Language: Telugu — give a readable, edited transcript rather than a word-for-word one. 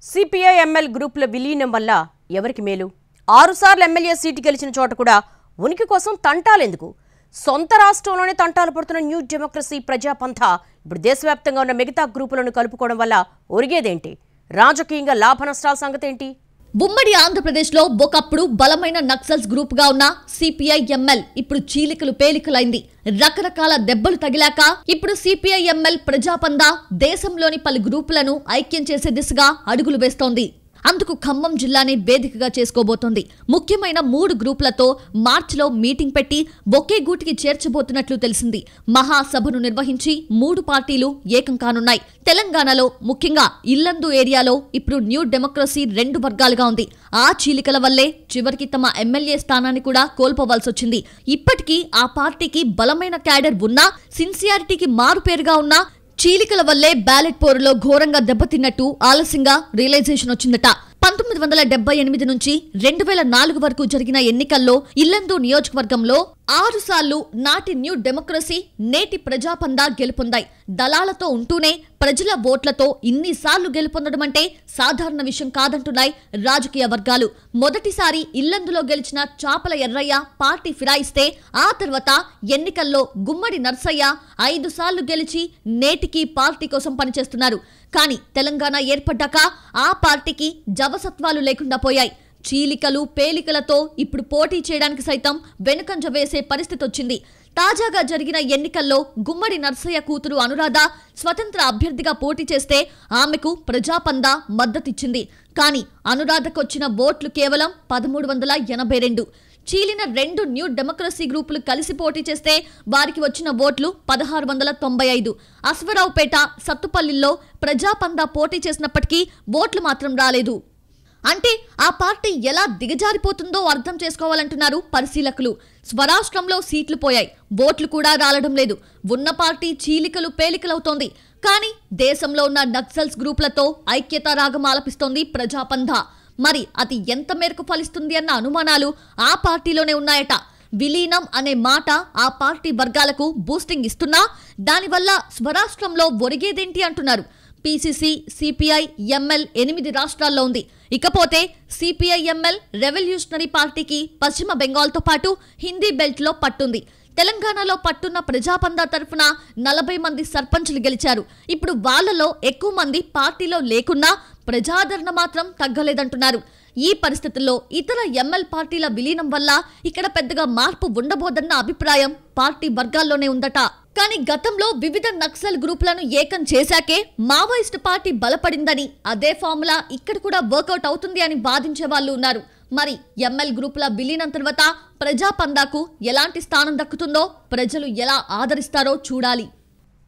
సిపిఐ ఎంఎల్ గ్రూపుల విలీనం వల్ల ఎవరికి మేలు? 6 సార్లు ఎమ్మెల్యే సీటు గెలిచిన చోట కూడా ఉనికి కోసం తంటాలెందుకు? సొంత రాష్ట్రంలోనే తంటాలు పడుతున్న న్యూ డెమోక్రసీ ప్రజాపంథ ఇప్పుడు దేశవ్యాప్తంగా ఉన్న మిగతా గ్రూపులను కలుపుకోవడం వల్ల ఒరిగేదేంటి? రాజకీయంగా లాభ నష్టాల సంగతేంటి? ఉమ్మడి ఆంధ్రప్రదేశ్లో ఒకప్పుడు బలమైన నక్సల్స్ గ్రూప్ గా ఉన్న సిపిఐ ఎంఎల్ ఇప్పుడు చీలికలు పేలికలైంది. రకరకాల దెబ్బలు తగిలాక ఇప్పుడు సిపిఐ ఎంఎల్ ప్రజాపంథ దేశంలోని పలు గ్రూపులను ఐక్యం చేసే దిశగా అడుగులు వేస్తోంది. అందుకు ఖమ్మం జిల్లానే వేదికగా చేసుకోబోతోంది. ముఖ్యమైన 3 గ్రూపులతో మార్చిలో మీటింగ్ పెట్టి ఒకే గూటికి చేర్చబోతున్నట్లు తెలిసింది. మహాసభను నిర్వహించి 3 పార్టీలు ఏకం కానున్నాయి. తెలంగాణలో ముఖ్యంగా ఇల్లందు ఏరియాలో ఇప్పుడు న్యూ డెమోక్రసీ 2 వర్గాలుగా ఉంది. ఆ చీలికల వల్లే చివరికి తమ ఎమ్మెల్యే స్థానాన్ని కూడా కోల్పోవాల్సొచ్చింది. ఇప్పటికీ ఆ పార్టీకి బలమైన క్యాడర్ ఉన్నా, సిన్సియారిటీకి మారుపేరుగా ఉన్నా చీలికల వల్లే బ్యాలెట్ పోరులో ఘోరంగా దెబ్బతిన్నట్టు ఆలస్యంగా రియలైజేషన్ వచ్చిందట. 1978 నుంచి 2004 వరకు జరిగిన ఎన్నికల్లో ఇల్లందు నియోజకవర్గంలో 6 సార్లు నాటి న్యూ డెమోక్రసీ నేటి ప్రజాపంథ గెలుపొందాయి. దళాలతో ఉంటూనే ప్రజల ఓట్లతో ఇన్నిసార్లు గెలుపొందడం అంటే సాధారణ విషయం కాదంటున్నాయి రాజకీయ వర్గాలు. మొదటిసారి ఇల్లందులో గెలిచిన చాపల ఎర్రయ్య పార్టీ ఫిరాయిస్తే ఆ తర్వాత ఎన్నికల్లో గుమ్మడి నర్సయ్య 5 సార్లు గెలిచి నేటికి పార్టీ కోసం పనిచేస్తున్నారు. కానీ తెలంగాణ ఏర్పడ్డాక ఆ పార్టీకి జవసత్వాలు లేకుండా పోయాయి. చీలికలు పేలికలతో ఇప్పుడు పోటీ చేయడానికి సైతం వెనుకంజ వేసే పరిస్థితి వచ్చింది. తాజాగా జరిగిన ఎన్నికల్లో గుమ్మడి నర్సయ్య కూతురు అనురాధ స్వతంత్ర అభ్యర్థిగా పోటీ చేస్తే ఆమెకు ప్రజాపంథ మద్దతిచ్చింది. కానీ అనురాధకొచ్చిన ఓట్లు కేవలం 1382. చీలిన 2 న్యూ డెమోక్రసీ గ్రూపులు కలిసి పోటీ చేస్తే వారికి వచ్చిన ఓట్లు 1695. అశ్వరావుపేట, సత్తుపల్లిలో ప్రజాపంథ పోటీ చేసినప్పటికీ ఓట్లు మాత్రం రాలేదు. అంటే ఆ పార్టీ ఎలా దిగజారిపోతుందో అర్థం చేసుకోవాలంటున్నారు పరిశీలకులు. స్వరాష్ట్రంలో సీట్లు పోయాయి, ఓట్లు కూడా రాలడం లేదు. ఉన్న పార్టీ చీలికలు పేలికలవుతోంది. కానీ దేశంలో ఉన్న నక్సల్స్ గ్రూపులతో ఐక్యతా రాగం ఆలపిస్తోంది ప్రజాపంథ. మరి అది ఎంత మేరకు ఫలిస్తుంది అన్న అనుమానాలు ఆ పార్టీలోనే ఉన్నాయట. విలీనం అనే మాట ఆ పార్టీ వర్గాలకు బూస్టింగ్ ఇస్తున్నా దానివల్ల స్వరాష్ట్రంలో ఒరిగేదేంటి అంటున్నారు. పిసిసి, సిపిఐ ఎంఎల్ 8 రాష్ట్రాల్లో ఉంది. ఇకపోతే సిపిఐ ఎంఎల్ రెవల్యూషనరీ పార్టీకి పశ్చిమ బెంగాల్తో పాటు హిందీ బెల్ట్లో పట్టుంది. తెలంగాణలో పట్టున్న ప్రజాపంథ తరఫున 40 మంది సర్పంచులు గెలిచారు. ఇప్పుడు వాళ్లలో ఎక్కువ మంది పార్టీలో లేకున్నా ప్రజాదరణ మాత్రం తగ్గలేదంటున్నారు. ఈ పరిస్థితుల్లో ఇతర ఎంఎల్ పార్టీల విలీనం వల్ల ఇక్కడ పెద్దగా మార్పు ఉండబోదన్న అభిప్రాయం పార్టీ వర్గాల్లోనే ఉందట. కానీ గతంలో వివిధ నక్సల్ గ్రూపులను ఏకం చేశాకే మావోయిస్టు పార్టీ బలపడిందని, అదే ఫార్ములా ఇక్కడ కూడా వర్కౌట్ అవుతుంది అని వాదించే వాళ్ళు ఉన్నారు. మరి ఎంఎల్ గ్రూపుల విలీనం తర్వాత ప్రజాపంథకు ఎలాంటి స్థానం దక్కుతుందో, ప్రజలు ఎలా ఆదరిస్తారో చూడాలి.